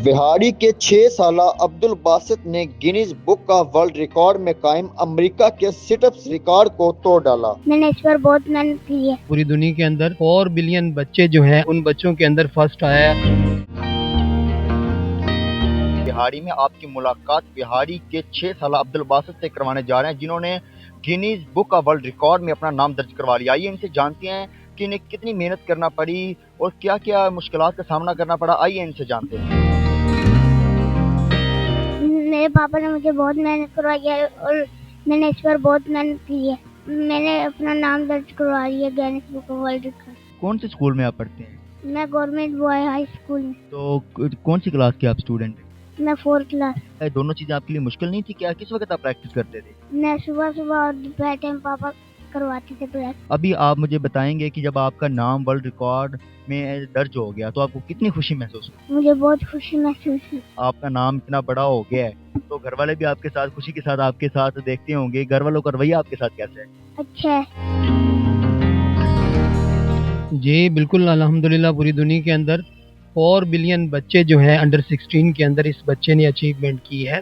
بہاری کے 6 سالہ عبدالباسط نے Guinness book of world record میں قائم امریکہ کے سٹ اپس ریکارڈ کو توڑ ڈالا۔ میں نے اس پر بہت محنت کی ہے۔ پوری دنیا کے اندر 4 بلین بچے جو ہیں ان بچوں کے اندر فرسٹ آیا ہے۔ بہاری میں آپ کی ملاقات بہاری کے 6 سالہ عبدالباسط سے کروانے جا رہے ہیں، جنہوں نے Guinness book of world record میں اپنا نام درج کروا لیا۔ آئیے ان سے جانتے ہیں کہ انہیں کتنی محنت کرنا پڑی اور کیا کیا مشکلات کا سامنا کرنا پڑا۔ آئیے ان سے جانتے ہیں۔ میرے پاپا نے مجھے بہت محنت کروائی ہے اور میں نے اس پر بہت محنت کی ہے۔ میں نے اپنا نام درج کروا لیا Guinness book of world record. کون سے اسکول میں آپ پڑھتے ہیں؟ میں گورنمنٹ بوائے ہائی اسکول میں۔ تو کون سی کلاس کے آپ اسٹوڈنٹ ہیں؟ میں 4th کلاس۔ دونوں چیزیں آپ کے لیے مشکل نہیں تھی کیا؟ کس وقت آپ پریکٹس کرتے تھے؟ میں صبح اور دوپہر ٹائم پاپا کرواتے تھے پریکٹس۔ ابھی آپ مجھے بتائیں گے کہ جب آپ کا نام ورلڈ ریکارڈ میں درج ہو گیا تو آپ کو کتنی خوشی محسوس ہوئی؟ مجھے بہت خوشی محسوس ہوئی۔ آپ کا نام اتنا بڑا ہو گیا ہے تو گھر والے بھی آپ کے ساتھ خوشی کے ساتھ آپ کے ساتھ دیکھتے ہوں گے۔ گھر والوں کا رویہ آپ کے ساتھ کیسا ہے؟ اچھا ہے۔ جی بالکل، الحمدللہ پوری دنیا کے اندر 4 بلین بچے جو ہیں انڈر 16 کے اندر اس بچے نے اچیومنٹ کی ہے،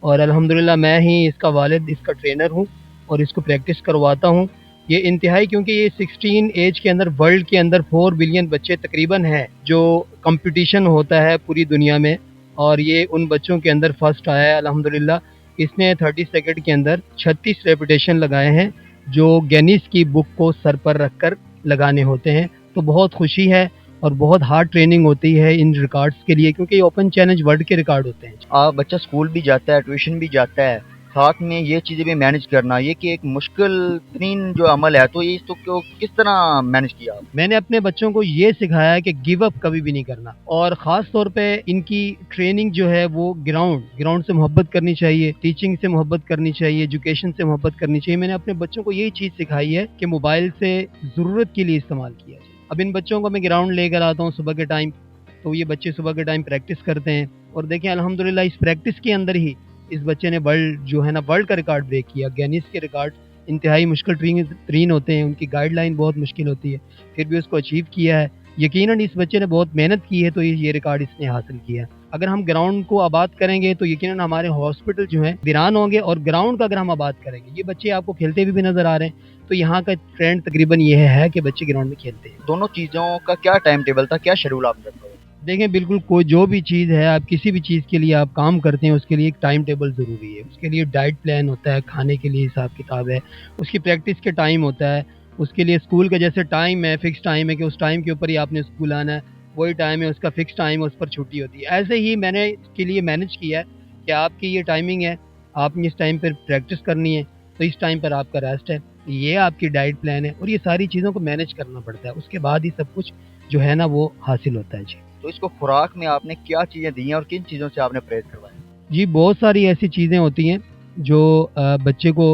اور الحمدللہ میں ہی اس کا والد، اس کا ٹرینر ہوں اور اس کو پریکٹس کرواتا ہوں۔ یہ انتہائی، کیونکہ یہ 16 ایج کے اندر ورلڈ کے اندر 4 بلین بچے تقریباً ہیں جو کمپٹیشن ہوتا ہے پوری دنیا میں، اور یہ ان بچوں کے اندر فرسٹ آیا ہے الحمدللہ۔ اس نے 30 سیکنڈ کے اندر 36 ریپیٹیشن لگائے ہیں جو گینیز کی بک کو سر پر رکھ کر لگانے ہوتے ہیں۔ تو بہت خوشی ہے اور بہت ہارڈ ٹریننگ ہوتی ہے ان ریکارڈز کے لیے، کیونکہ یہ اوپن چیلنج ورلڈ کے ریکارڈ ہوتے ہیں۔ آپ بچہ اسکول بھی جاتا ہے، ٹیوشن بھی جاتا ہے، ساتھ میں یہ چیزیں بھی مینج کرنا، یہ کہ ایک مشکل ترین جو عمل ہے، تو یہ اس کو کس طرح مینج کیا آپ؟ میں نے اپنے بچوں کو یہ سکھایا ہے کہ گیو اپ کبھی بھی نہیں کرنا، اور خاص طور پہ ان کی ٹریننگ جو ہے وہ گراؤنڈ سے محبت کرنی چاہیے، ٹیچنگ سے محبت کرنی چاہیے، ایجوکیشن سے محبت کرنی چاہیے۔ میں نے اپنے بچوں کو یہی چیز سکھائی ہے کہ موبائل سے ضرورت کے لیے استعمال کیا جائے۔ اب ان بچوں کو میں گراؤنڈ لے کر آتا ہوں صبح کے ٹائم، تو یہ بچے صبح کے ٹائم پریکٹس کرتے ہیں، اور دیکھیں الحمدللہ اس پریکٹس کے اندر ہی اس بچے نے ورلڈ کا ریکارڈ بریک کیا۔ گینیز کے ریکارڈ انتہائی مشکل ترین ہوتے ہیں، ان کی گائیڈ لائن بہت مشکل ہوتی ہے، پھر بھی اس کو اچیو کیا ہے۔ یقیناً اس بچے نے بہت محنت کی ہے تو یہ ریکارڈ اس نے حاصل کیا ہے۔ اگر ہم گراؤنڈ کو آباد کریں گے تو یقیناً ہمارے ہاسپٹل جو ہیں ویران ہوں گے، اور گراؤنڈ کا اگر ہم آباد کریں گے، یہ بچے آپ کو کھیلتے ہوئے بھی نظر آ رہے ہیں، تو یہاں کا ٹرینڈ تقریباً یہ ہے کہ بچے گراؤنڈ میں کھیلتے ہیں۔ دونوں چیزوں کا کیا ٹائم ٹیبل تھا، کیا شیڈول آپ رکھتے ہیں؟ دیکھیں بالکل، کوئی جو بھی چیز ہے، آپ کسی بھی چیز کے لیے آپ کام کرتے ہیں، اس کے لیے ایک ٹائم ٹیبل ضروری ہے۔ اس کے لیے ڈائٹ پلان ہوتا ہے، کھانے کے لیے حساب کتاب ہے، اس کی پریکٹس کے ٹائم ہوتا ہے، اس کے لیے اسکول کا جیسے ٹائم ہے، فکس ٹائم ہے کہ اس ٹائم کے اوپر ہی آپ نے اسکول آنا ہے، وہی ٹائم ہے، اس کا فکس ٹائم ہے، اس پر چھٹی ہوتی ہے۔ ایسے ہی میں نے اس کے لیے مینج کیا ہے کہ آپ کی یہ ٹائمنگ ہے، آپ نے اس ٹائم پر پریکٹس کرنی ہے، تو اس ٹائم پر آپ کا ریسٹ ہے، یہ آپ کی ڈائٹ پلان ہے، اور یہ ساری چیزوں کو مینج کرنا پڑتا ہے، اس کے بعد ہی سب کچھ جو ہے نا وہ حاصل ہوتا ہے۔ جی تو اس کو خوراک میں آپ نے کیا چیزیں دی ہیں اور کن چیزوں سے آپ نے پرہیز کروایا؟ جی بہت ساری ایسی چیزیں ہوتی ہیں جو بچے کو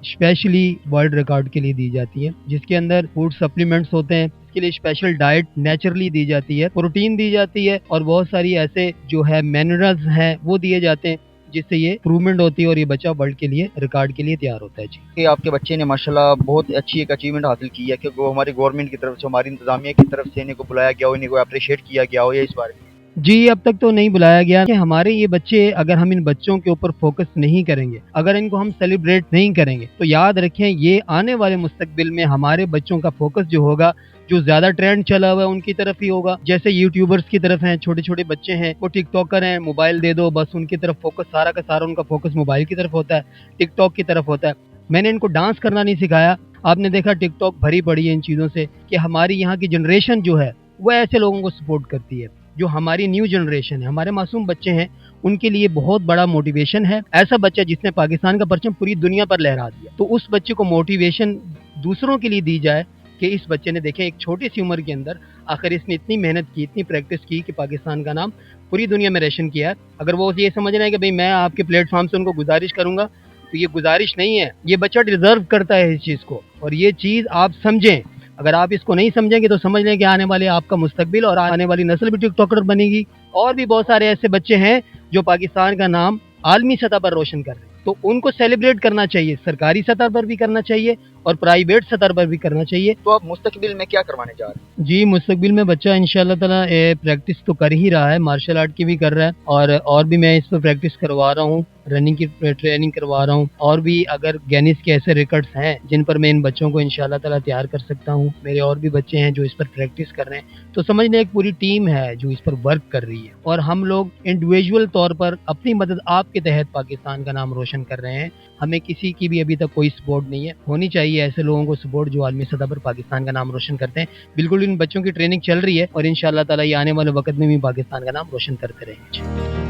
اسپیشلی ورلڈ ریکارڈ کے لیے دی جاتی ہیں، جس کے اندر فوڈ سپلیمنٹس ہوتے ہیں، اس کے لیے اسپیشل ڈائٹ نیچرلی دی جاتی ہے، پروٹین دی جاتی ہے، اور بہت ساری ایسے جو ہے منرلز ہیں وہ دیے جاتے ہیں جس سے یہ امپروومنٹ ہوتی ہے اور یہ بچہ ورلڈ کے لیے ریکارڈ کے لیے تیار ہوتا ہے۔ جی کہ آپ کے بچے نے ماشاءاللہ بہت اچھی ایک اچیومنٹ حاصل کی ہے کہ وہ ہماری گورنمنٹ کی طرف سے، ہماری انتظامیہ کی طرف سے انہیں کو بلایا گیا ہو، انہیں کو اپریشیٹ کیا گیا ہو، یا اس بارے میں؟ جی اب تک تو نہیں بلایا گیا کہ ہمارے یہ بچے، اگر ہم ان بچوں کے اوپر فوکس نہیں کریں گے، اگر ان کو ہم سیلیبریٹ نہیں کریں گے، تو یاد رکھیں یہ آنے والے مستقبل میں ہمارے بچوں کا فوکس جو ہوگا، جو زیادہ ٹرینڈ چلا ہوا ہے ان کی طرف ہی ہوگا۔ جیسے یوٹیوبرز کی طرف ہیں، چھوٹے چھوٹے بچے ہیں، وہ ٹک ٹاکر ہیں، موبائل دے دو بس ان کی طرف فوکس، سارا کا سارا ان کا فوکس موبائل کی طرف ہوتا ہے، ٹک ٹاک کی طرف ہوتا ہے۔ میں نے ان کو ڈانس کرنا نہیں سکھایا، آپ نے دیکھا ٹک ٹاک بھری پڑی ہے ان چیزوں سے، کہ ہماری یہاں کی جنریشن جو ہے وہ ایسے لوگوں کو سپورٹ کرتی ہے، جو ہماری نیو جنریشن ہے، ہمارے معصوم بچے ہیں، ان کے لیے بہت بڑا موٹیویشن ہے۔ ایسا بچہ جس نے پاکستان کا پرچم پوری دنیا پر لہرا دیا، تو اس بچے کو موٹیویشن دوسروں کے لیے دی جائے کہ اس بچے نے دیکھیں ایک چھوٹی سی عمر کے اندر آخر اس نے اتنی محنت کی، اتنی پریکٹس کی کہ پاکستان کا نام پوری دنیا میں روشن کیا ہے۔ اگر وہ یہ سمجھ رہے ہیں کہ بھئی میں آپ کے پلیٹ فارم سے ان کو گزارش کروں گا، تو یہ گزارش نہیں ہے، یہ بچہ ڈیزرو کرتا ہے اس چیز کو، اور یہ چیز آپ سمجھیں۔ اگر آپ اس کو نہیں سمجھیں گے تو سمجھ لیں کہ آنے والے آپ کا مستقبل اور آنے والی نسل بھی ٹک ٹاکر بنے گی، اور بھی بہت سارے ایسے بچے ہیں جو پاکستان کا نام عالمی سطح پر روشن کر رہے ہیں، تو ان کو سیلیبریٹ کرنا چاہیے، سرکاری سطح پر بھی کرنا چاہیے اور پرائیویٹ سطح پر بھی کرنا چاہیے. تو آپ مستقبل میں کیا کروانے جا رہے ہیں؟ جی مستقبل میں بچہ انشاءاللہ تعالیٰ پریکٹس تو کر ہی رہا ہے، مارشل آرٹ کی بھی کر رہا ہے، اور بھی میں اس پہ پریکٹس کروا رہا ہوں، رننگ کی ٹریننگ کروا رہا ہوں، اور بھی اگر گینیس کے ایسے ریکارڈز ہیں جن پر میں ان بچوں کو انشاءاللہ تعالیٰ تیار کر سکتا ہوں، میرے اور بھی بچے ہیں جو اس پر پریکٹس کر رہے ہیں، تو سمجھ لیں ایک پوری ٹیم ہے جو اس پر ورک کر رہی ہے، اور ہم لوگ انڈیویجول طور پر اپنی مدد آپ کے تحت پاکستان کا نام روشن کر رہے ہیں. ہمیں کسی کی بھی ابھی تک کوئی سپورٹ نہیں ہے، ہونی چاہیے ایسے لوگوں کو سپورٹ جو عالمی سطح پر پاکستان کا نام روشن کرتے ہیں. بالکل ان بچوں کی ٹریننگ چل رہی ہے اور انشاءاللہ تعالیٰ یہ آنے والے وقت میں بھی پاکستان کا نام روشن کرتے رہیں گے.